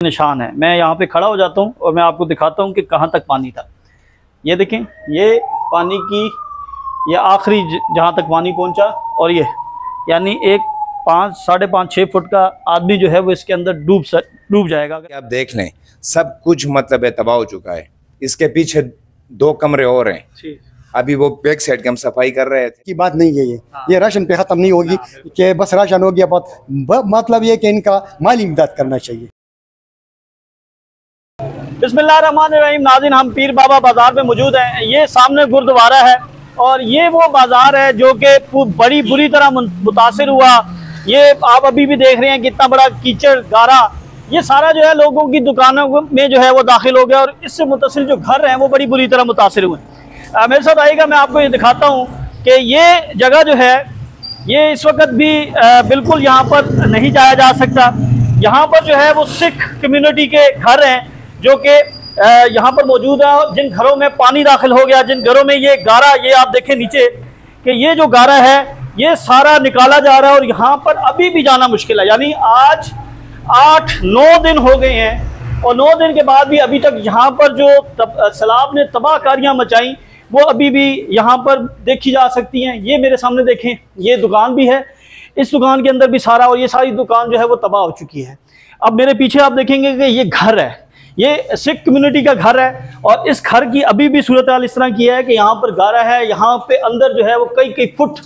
निशान है। मैं यहाँ पे खड़ा हो जाता हूँ और मैं आपको दिखाता हूँ कि कहाँ तक पानी था। ये देखें, ये पानी की ये आखिरी जहाँ तक पानी पहुँचा, और ये यानी एक 5, 5.5, 6 फुट का आदमी जो है वो इसके अंदर डूब जाएगा। आप देख लें, सब कुछ मतलब है तबाह हो चुका है। इसके पीछे 2 कमरे और हैं, अभी वो बैक साइड की हम सफाई कर रहे थे। की बात नहीं है ये राशन पे ख़त्म नहीं होगी कि बस राशन हो गया बात, मतलब ये कि इनका माली इमदाद करना चाहिए। बिस्मिल्लाहिर्रहमानिर्रहीम। नाज़रीन, हम पीर बाबा बाज़ार में मौजूद हैं। ये सामने गुरुद्वारा है और ये वो बाज़ार है जो कि बड़ी बुरी तरह मुतासिर हुआ। ये आप अभी भी देख रहे हैं कितना बड़ा कीचड़ गारा, ये सारा जो है लोगों की दुकानों में जो है वो दाखिल हो गया और इससे मुतसिल जो घर हैं वो बड़ी बुरी तरह मुतासिर हुए। मेरे साथ आइएगा, मैं आपको ये दिखाता हूँ कि ये जगह जो है ये इस वक्त भी बिल्कुल यहाँ पर नहीं जाया जा सकता। यहाँ पर जो है वो सिख कम्युनिटी के घर हैं जो कि यहाँ पर मौजूद है। जिन घरों में पानी दाखिल हो गया, जिन घरों में ये गारा, ये आप देखें नीचे कि ये जो गारा है ये सारा निकाला जा रहा है और यहाँ पर अभी भी जाना मुश्किल है। यानी आज 8-9 दिन हो गए हैं और 9 दिन के बाद भी अभी तक यहाँ पर जो सैलाब ने तबाहकारियाँ मचाई वो अभी भी यहाँ पर देखी जा सकती हैं। ये मेरे सामने देखें, ये दुकान भी है, इस दुकान के अंदर भी सारा, और ये सारी दुकान जो है वो तबाह हो चुकी है। अब मेरे पीछे आप देखेंगे कि ये घर है, ये सिख कम्युनिटी का घर है और इस घर की अभी भी सूरत हाल इस तरह की है कि यहाँ पर गारा है, यहाँ पे अंदर जो है वो कई फुट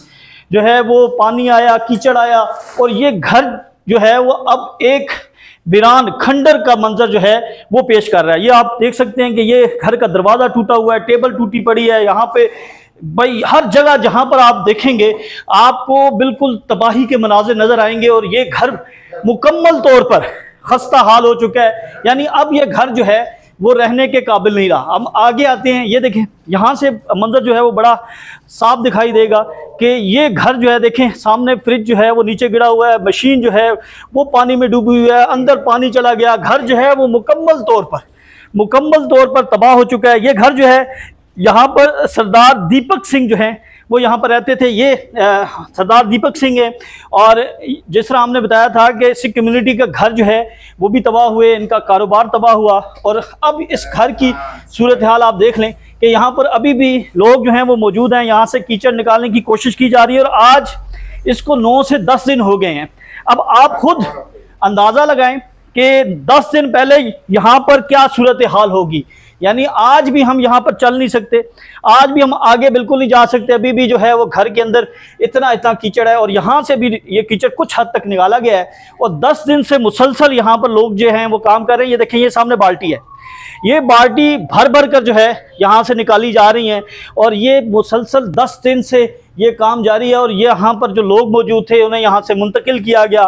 जो है वो पानी आया, कीचड़ आया और ये घर जो है वो अब एक वीरान खंडर का मंजर जो है वो पेश कर रहा है। ये आप देख सकते हैं कि ये घर का दरवाज़ा टूटा हुआ है, टेबल टूटी पड़ी है। यहाँ पे भाई हर जगह जहाँ पर आप देखेंगे आपको बिल्कुल तबाही के मनाजिर नज़र आएंगे और ये घर मुकम्मल तौर पर खस्ता हाल हो चुका है। यानी अब ये घर जो है वो रहने के काबिल नहीं रहा। हम आगे आते हैं, ये देखें, यहाँ से मंजर जो है वो बड़ा साफ दिखाई देगा कि ये घर जो है, देखें सामने फ्रिज जो है वो नीचे गिरा हुआ है, मशीन जो है वो पानी में डूबी हुई है, अंदर पानी चला गया। घर जो है वो मुकम्मल तौर पर तबाह हो चुका है। ये घर जो है, यहाँ पर सरदार दीपक सिंह जो है वो यहाँ पर रहते थे। ये सरदार दीपक सिंह है और जिस तरह हमने बताया था कि सिख कम्युनिटी का घर जो है वो भी तबाह हुए, इनका कारोबार तबाह हुआ और अब इस घर की सूरत हाल आप देख लें कि यहाँ पर अभी भी लोग जो हैं वो मौजूद हैं। यहाँ से कीचड़ निकालने की कोशिश की जा रही है और आज इसको 9 से 10 दिन हो गए हैं। अब आप खुद अंदाज़ा लगाएं कि 10 दिन पहले यहाँ पर क्या सूरत हाल होगी। यानी आज भी हम यहाँ पर चल नहीं सकते, आज भी हम आगे बिल्कुल नहीं जा सकते। अभी भी जो है वो घर के अंदर इतना कीचड़ है और यहाँ से भी ये कीचड़ कुछ हद तक निकाला गया है और 10 दिन से मुसलसल यहाँ पर लोग जो हैं वो काम कर रहे हैं। ये देखें, ये सामने बाल्टी है, ये बाल्टी भर भर कर जो है यहाँ से निकाली जा रही हैं और ये मुसलसल 10 दिन से ये काम जारी है और ये यहाँ पर जो लोग मौजूद थे उन्हें यहाँ से मुंतकिल किया गया।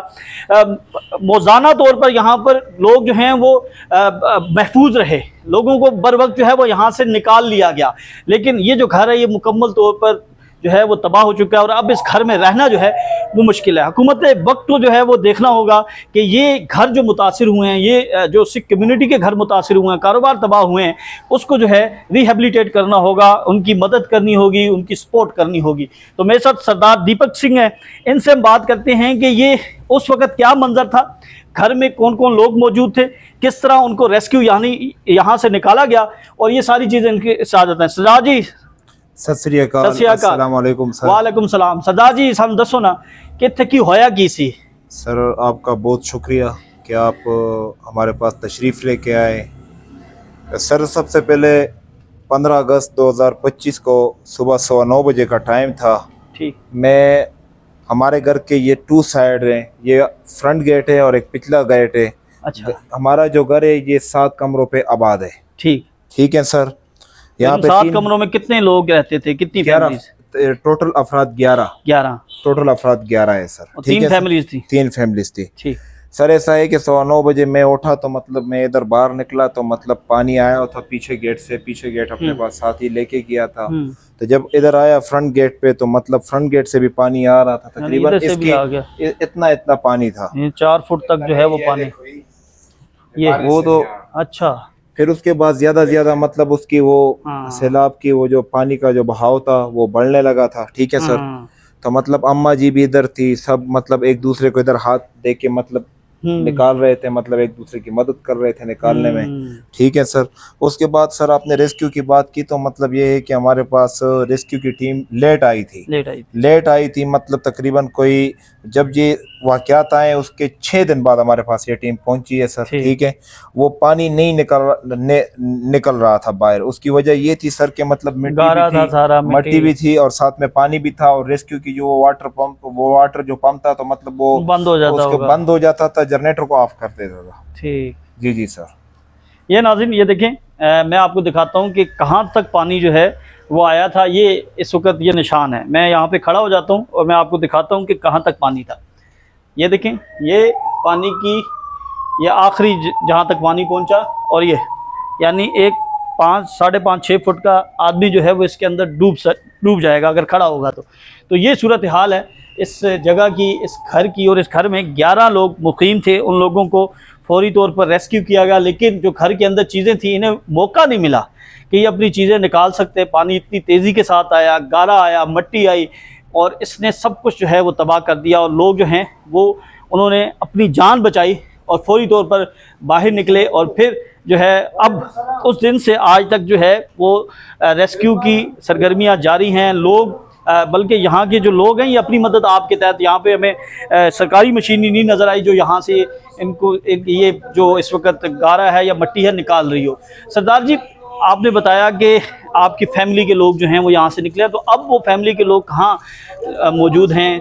रोज़ाना तौर पर यहाँ पर लोग जो हैं वो महफूज रहे, लोगों को बर वक्त जो है वो यहाँ से निकाल लिया गया। लेकिन ये जो घर है ये मुकम्मल तौर पर जो है वो तबाह हो चुका है और अब इस घर में रहना जो है वो मुश्किल है। हुकूमत वक्त को जो है वो देखना होगा कि ये घर जो मुतासिर हुए हैं, ये जो सिख कम्युनिटी के घर मुतासिर हुए हैं, कारोबार तबाह हुए हैं, उसको जो है रिहेबिलिटेट करना होगा, उनकी मदद करनी होगी, उनकी सपोर्ट करनी होगी। तो मेरे साथ सरदार दीपक सिंह हैं, इनसे हम बात करते हैं कि ये उस वक़्त क्या मंजर था, घर में कौन कौन लोग मौजूद थे, किस तरह उनको रेस्क्यू यानी यहाँ से निकाला गया और ये सारी चीज़ें इनके साथ हैं। सरदार जी सत श्री अकाल, अस्सलाम वालेकुम सर। वालेकुम सलाम। सरदार जी सानू दसो ना कि की होया की सी। सर आपका बहुत शुक्रिया कि आप हमारे पास तशरीफ़ लेके आए। सर सबसे पहले 15 अगस्त 2025 को सुबह 9:15 बजे का टाइम था। ठीक। मैं हमारे घर के ये 2 साइड हैं, ये फ्रंट गेट है और एक पिछला गेट है। अच्छा। हमारा जो घर है ये 7 कमरों पे आबाद है। ठीक है सर। यहाँ पे 7 कमरों में कितने लोग रहते थे, कितनी फैमिलीज? टोटल अफराद 11 टोटल अफराद 11 है सर। 3 फैमिलीज थी। 3 फैमिलीज थी। ठीक। सर ऐसा है कि 9:15 बजे मैं उठा तो मतलब मैं इधर बाहर निकला तो मतलब पानी आया था पीछे गेट अपने पास साथ ही लेके गया था। तो जब इधर आया फ्रंट गेट पे तो मतलब फ्रंट गेट से भी पानी आ रहा था, तकरीबन इसकी इतना पानी था, 4 फुट तक जो है वो पानी ये वो तो। अच्छा। फिर उसके बाद ज्यादा मतलब उसकी वो सैलाब की वो जो पानी का जो बहाव था वो बढ़ने लगा था। ठीक है सर। तो मतलब अम्मा जी भी इधर थी, सब मतलब एक दूसरे को इधर हाथ दे के मतलब निकाल रहे थे, मतलब एक दूसरे की मदद कर रहे थे निकालने में। ठीक है सर। उसके बाद सर आपने रेस्क्यू की बात की, तो मतलब ये है कि हमारे पास रेस्क्यू की टीम लेट आई थी, मतलब तकरीबन कोई जब ये वाक़यात आए उसके 6 दिन बाद हमारे पास ये टीम पहुंची है सर। ठीक है। वो पानी नहीं निकल रहा था बाहर। उसकी वजह ये थी सर कि मतलब मिट्टी भी थी और साथ में पानी भी था, और रेस्क्यू की जो वाटर जो पंप था तो मतलब वो बंद हो जाता था, जनरेटर को ऑफ कर देता था। ठीक जी जी सर। ये नाज़रीन ये देखें, मैं आपको दिखाता हूँ कि कहाँ तक पानी जो है वो आया था। ये इस वक्त ये निशान है, मैं यहाँ पे खड़ा हो जाता हूँ और मैं आपको दिखाता हूँ कि कहाँ तक पानी था। ये देखें, ये पानी की ये आखिरी जहाँ तक पानी पहुँचा, और ये यानी एक 5-5.5-6 फुट का आदमी जो है वो इसके अंदर डूब जाएगा अगर खड़ा होगा तो ये सूरत हाल है इस जगह की, इस घर की। और इस घर में 11 लोग मुकीम थे, उन लोगों को फौरी तौर पर रेस्क्यू किया गया, लेकिन जो घर के अंदर चीज़ें थी इन्हें मौका नहीं मिला कि ये अपनी चीज़ें निकाल सकते। पानी इतनी तेज़ी के साथ आया, गारा आया, मिट्टी आई, और इसने सब कुछ जो है वो तबाह कर दिया। और लोग जो हैं वो उन्होंने अपनी जान बचाई और फौरी तौर पर बाहर निकले, और फिर जो है अब उस दिन से आज तक जो है वो रेस्क्यू की सरगर्मियाँ जारी हैं। लोग बल्कि यहाँ के जो लोग हैं ये अपनी मदद आपके तहत, यहाँ पे हमें सरकारी मशीनरी नहीं नज़र आई जो यहाँ से इनको ये जो इस वक्त गारा है या मिट्टी है निकाल रही हो। सरदार जी, आपने बताया कि आपकी फैमिली के लोग जो हैं वो यहाँ से निकले, तो अब वो फैमिली के लोग कहाँ मौजूद हैं?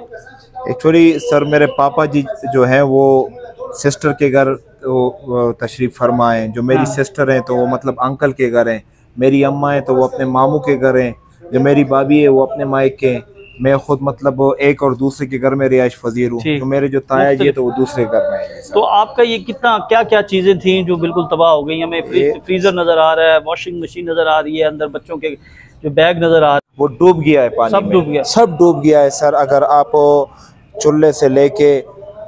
एक्चुअली सर मेरे पापा जी जो हैं वो सिस्टर के घर तशरीफ़ फरमा है। जो मेरी सिस्टर हैं तो वो मतलब अंकल के घर हैं, मेरी अम्मा है तो वो अपने मामू के घर हैं, जो मेरी भाभी है वो अपने मायके हैं, मैं खुद मतलब एक और दूसरे के घर में रिहाइश पजीर हूँ। तो मेरे जो ताया जी है तो वो दूसरे घर में है। तो आपका ये कितना क्या क्या चीज़ें थी जो बिल्कुल तबाह हो गई? हमें फ्रीज़र नज़र आ रहा है, वॉशिंग मशीन नज़र आ रही है, अंदर बच्चों के जो बैग नज़र आ रहे हैं वो डूब गया है पानी में, सब डूब गया है सर। अगर आप चूल्हे से लेके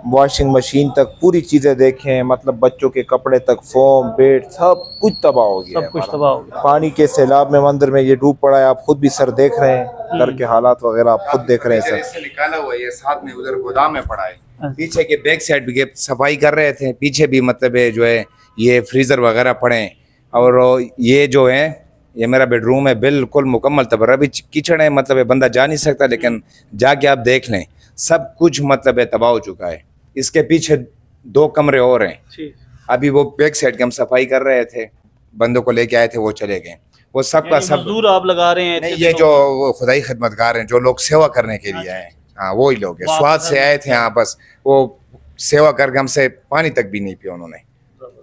वॉशिंग मशीन तक पूरी चीज़ें देखें, मतलब बच्चों के कपड़े तक, फोम, बेड, सब कुछ तबाह हो गया, सब कुछ तबाह हो गया। पानी के सैलाब में मंदिर में ये डूब पड़ा है। आप खुद भी सर देख रहे हैं, घर के हालात वगैरह आप खुद देख रहे हैं सर। इससे निकाला हुआ ये साथ में उधर गोदाम में पड़ा है। पीछे के बैक साइड भी सफाई कर रहे थे, पीछे भी मतलब जो है ये फ्रीजर वगैरह पड़े हैं, और ये जो है ये मेरा बेडरूम है, बिल्कुल मुकम्मल तबाह। अभी किचन है, मतलब बंदा जा नहीं सकता, लेकिन जाके आप देख लें सब कुछ मतलब तबाह हो चुका है। इसके पीछे 2 कमरे और हैं। अभी वो बैक साइड की हम सफाई कर रहे थे, बंदों को लेके आए थे, वो चले गए। वो सबका सब मजदूर आप लगा रहे हैं? नहीं, ये जो खुदाई खिदमतगार हैं, जो लोग सेवा करने के लिए आए, हाँ वो ही लोग हैं। स्वाद से आए थे यहाँ, बस वो सेवा करके हमसे पानी तक भी नहीं पिया। उन्होंने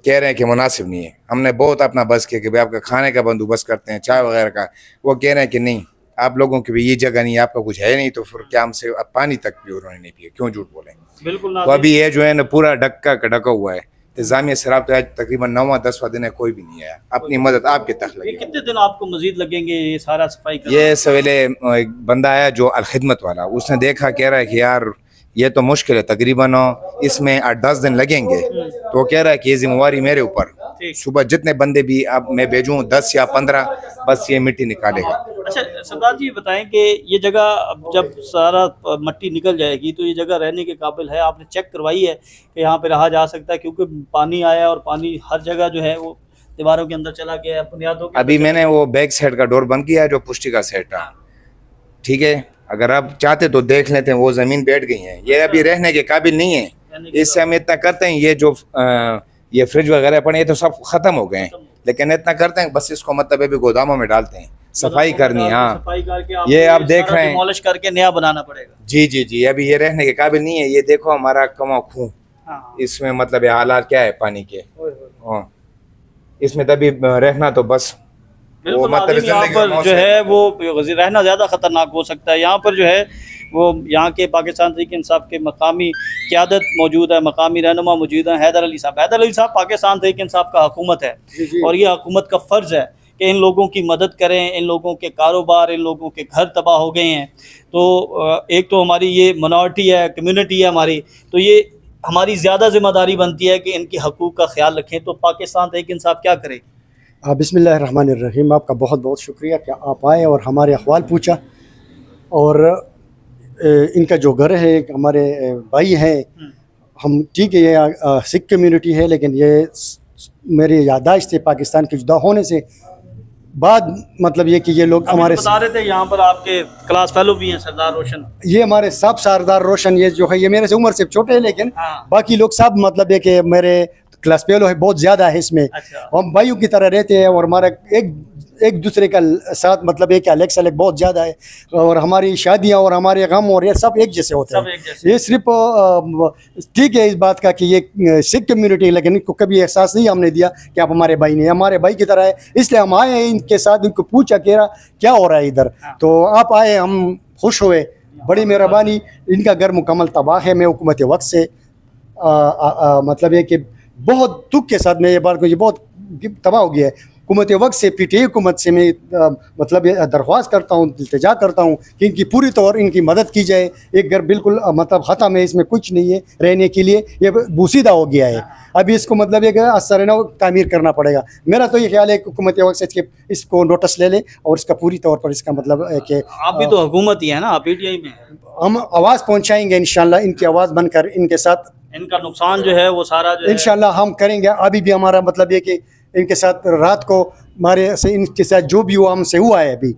कह रहे हैं कि मुनासिब नहीं है। हमने बहुत अपना बस किया कि भाई आपका खाने का बंदोबस्त करते हैं, चाय वगैरह का। वो कह रहे हैं कि नहीं, आप लोगों की भी ये जगह नहीं, आपका कुछ है नहीं, तो फिर क्या हमसे पानी तक भी उन्होंने नहीं पिया, क्यों झूठ बोले। बिल्कुल। तो अभी ये जो है ना पूरा ढका हुआ है। इंतजामिया शराब तो आज तकरीबन 9वां-10वां दिन है, कोई भी नहीं आया। अपनी मदद आपके तक लगी। कितने दिन आपको मजीद लगेंगे ये सारा सफाई करना? ये सवेरे एक बंदा आया जो अलखिदमत वाला, उसने देखा, कह रहा है कि यार ये तो मुश्किल है, तकरीबन इसमें 8-10 दिन लगेंगे। तो वो कह रहा है कि ये जिम्मेवारी मेरे ऊपर, सुबह जितने बंदे भी अब मैं भेजूँ 10 या 15, बस ये मिट्टी निकालेगा। अच्छा सरदार जी बताएं कि ये जगह जब सारा मिट्टी निकल जाएगी तो ये जगह रहने के काबिल है? आपने चेक करवाई है कि यहाँ पे रहा जा सकता है? क्योंकि पानी आया और पानी हर जगह जो है वो दीवारों के अंदर चला गया, बुनियादों के। अभी मैंने वो बैक साइड का डोर बंद किया है जो पुष्टि का सेट था, ठीक है। अगर आप चाहते तो देख लेते हैं, वो जमीन बैठ गई है, ये अभी रहने के काबिल नहीं है। इससे हम इतना करते हैं, ये जो ये फ्रिज वगैरह पड़े ये तो सब खत्म हो गए हैं, लेकिन इतना करते हैं बस इसको मतलब अभी गोदामों में डालते हैं, सफाई करनी है। हाँ, सफाई करके ये आप देख रहे हैं, डिमोलिश करके नया बनाना पड़ेगा। जी जी जी, अभी ये रहने के काबिल नहीं है। ये देखो हमारा कमा खूह, इसमें मतलब हालात क्या है पानी के। हाँ, इसमें तभी रहना तो बस वो मतलब यहाँ पर जो है वो रहना ज़्यादा ख़तरनाक हो सकता है। यहाँ पर जो है वो यहाँ के पाकिस्तान तहरीक इंसाफ के मकामी क़यादत मौजूद है, मकामी रहनुमा मौजूद हैं। हैदर अली साहब पाकिस्तान तहरीक इंसाफ का हुकूमत है, और ये हुकूमत का फ़र्ज़ है कि इन लोगों की मदद करें। इन लोगों के कारोबार, इन लोगों के घर तबाह हो गए हैं, तो एक तो हमारी ये मिनॉरिटी है, कम्यूनिटी है हमारी, तो ये हमारी ज़्यादा ज़िम्मेदारी बनती है कि इनके हकूक़ का ख्याल रखें। तो पाकिस्तान तहरीक इंसाफ क्या करे? बिस्मिल्लाहिर्रहमानिर्रहीम। आपका बहुत बहुत शुक्रिया कि आप आए और हमारे अहवाल पूछा। और इनका जो घर है, हमारे भाई हैं, हम ठीक है, ये सिख कम्युनिटी है, लेकिन ये मेरी याददाश्त है पाकिस्तान के जुदा होने से बाद, मतलब ये कि ये लोग हमारे बता रहे थे यहाँ पर आपके क्लास फेलो भी हैं सरदार रोशन। ये हमारे सब सरदार रोशन, ये जो है ये मेरे से उम्र से छोटे हैं, लेकिन बाकी लोग सब मतलब ये कि मेरे क्लास फेलो है, बहुत ज़्यादा है इसमें। हम भाइयों की तरह रहते हैं और हमारा एक दूसरे का साथ मतलब एक अलग से अलग बहुत ज़्यादा है, और हमारी शादियाँ और हमारे गम और ये सब एक जैसे होते हैं। ये सिर्फ ठीक है इस बात का कि ये सिख कम्युनिटी है, लेकिन इनको कभी एहसास नहीं हमने दिया कि आप हमारे भाई नहीं, हमारे भाई की तरह है, इसलिए हम आए हैं इनके साथ, इनको पूछा क्या हो रहा है इधर, तो आप आए, हम खुश हुए, बड़ी मेहरबानी। इनका घर मुकम्मल तबाह है, मैं हुकूमत वक्त से मतलब ये कि बहुत दुख के साथ मैं ये बात को, ये बहुत तबाह हो गया है। हुकूमत वक्त से, PTI हुकूमत से मैं मतलब ये दरख्वास्त करता हूँ, इल्तिजा करता हूँ कि इनकी पूरी तौर इनकी मदद की जाए। एक घर बिल्कुल मतलब ख़त्म है, इसमें कुछ नहीं है रहने के लिए, ये बूसीदा हो गया है। अभी इसको मतलब ये असर न तामीर करना पड़ेगा। मेरा तो ये ख्याल है कि हुकूमत वक्त से इसको नोटिस ले ले और इसका पूरी तौर पर इसका मतलब है कि आप भी तो हुकूमत ही है ना, PTI में हम आवाज़ पहुँचाएँगे इंशाल्लाह, इनकी आवाज़ बनकर इनके साथ इनका नुकसान जो है वो सारा जो इंशाल्लाह हम करेंगे। अभी भी हमारा मतलब ये कि इनके साथ रात को हमारे से इनके साथ जो भी हुआ हमसे हुआ है अभी,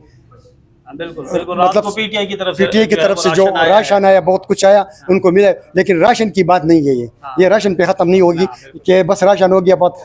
बिल्कुल मतलब PTI की तरफ से जो राशन आया, बहुत कुछ आया उनको मिला, लेकिन राशन की बात नहीं है ये राशन पे ख़त्म नहीं होगी कि बस राशन हो गया बहुत,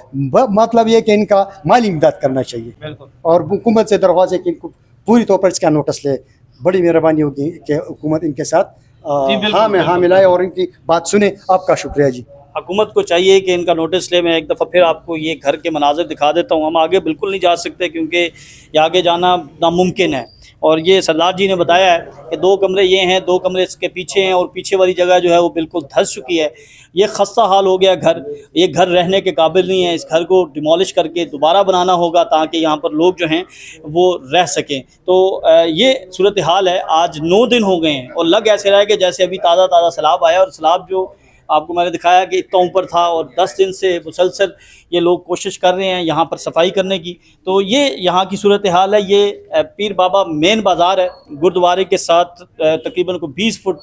मतलब ये कि इनका माली इमदाद करना चाहिए और हुकूमत से दरख्वास्त है कि इनको पूरी तौर पर इसका नोटिस ले। बड़ी मेहरबानी होगी कि हुकूमत इनके साथ हाँ में हाँ मिलाए और इनकी बात सुने। आपका शुक्रिया जी। हुकूमत को चाहिए कि इनका नोटिस ले। मैं एक दफ़ा फिर आपको ये घर के मनाज़िर दिखा देता हूँ। हम आगे बिल्कुल नहीं जा सकते क्योंकि ये आगे जाना नामुमकिन है। और ये सरदार जी ने बताया है कि 2 कमरे ये हैं, 2 कमरे इसके पीछे हैं और पीछे वाली जगह जो है वो बिल्कुल धंस चुकी है। ये खस्ता हाल हो गया घर, ये घर रहने के काबिल नहीं है। इस घर को डिमोलिश करके दोबारा बनाना होगा ताकि यहाँ पर लोग जो हैं वो रह सकें। तो ये सूरत हाल है। आज 9 दिन हो गए हैं और लग ऐसे रहा है कि जैसे अभी ताज़ा ताज़ा सैलाब आया, और सैलाब जो आपको मैंने दिखाया कि इतना ऊपर था और 10 दिन से मुसलसल ये लोग कोशिश कर रहे हैं यहाँ पर सफाई करने की। तो ये यहाँ की सूरत हाल है। ये पीर बाबा मेन बाज़ार है, गुरुद्वारे के साथ तकरीबन को 20 फुट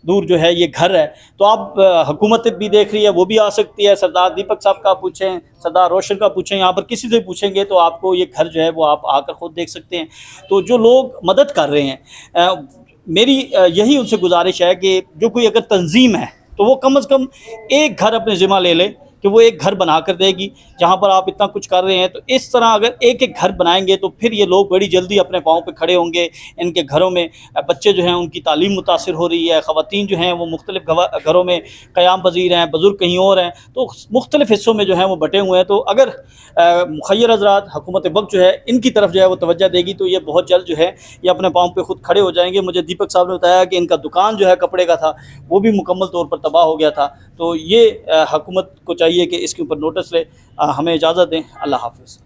दूर जो है ये घर है। तो आप हुकूमत भी देख रही है, वो भी आ सकती है। सरदार दीपक साहब का पूछें, सरदार रोशन का पूछें, यहाँ पर किसी से पूछेंगे तो आपको ये घर जो है वो आप आकर ख़ुद देख सकते हैं। तो जो लोग मदद कर रहे हैं, मेरी यही उनसे गुजारिश है कि जो कोई अगर तंजीम है तो वो कम से कम एक घर अपने ज़िम्मा ले ले कि वो एक घर बना कर देगी। जहाँ पर आप इतना कुछ कर रहे हैं, तो इस तरह अगर एक एक घर बनाएंगे तो फिर ये लोग बड़ी जल्दी अपने पाँव पे खड़े होंगे। इनके घरों में बच्चे जो हैं उनकी तालीम मुतासिर हो रही है, ख़वातीन जो हैं वो मुख्तलिफ घरों में क़याम पज़ीर हैं, बुज़ुर्ग कहीं और हैं, तो मुख्तलिफ हिस्सों में जो हैं वो बटे हुए हैं। तो अगर मुखय्यर हज़रात हुकूमत वक्त जो है इनकी तरफ जो है वो तवज्जो देगी तो ये बहुत जल्द जो है ये अपने पाँव पर ख़ुद खड़े हो जाएंगे। मुझे दीपक साहब ने बताया कि इनका दुकान जो है कपड़े का था वो भी मुकम्मल तौर पर तबाह हो गया था। तो ये हुकूमत को चाहिए कि इसके ऊपर नोटिस ले। हमें इजाज़त दें। अल्लाह हाफ़िज़।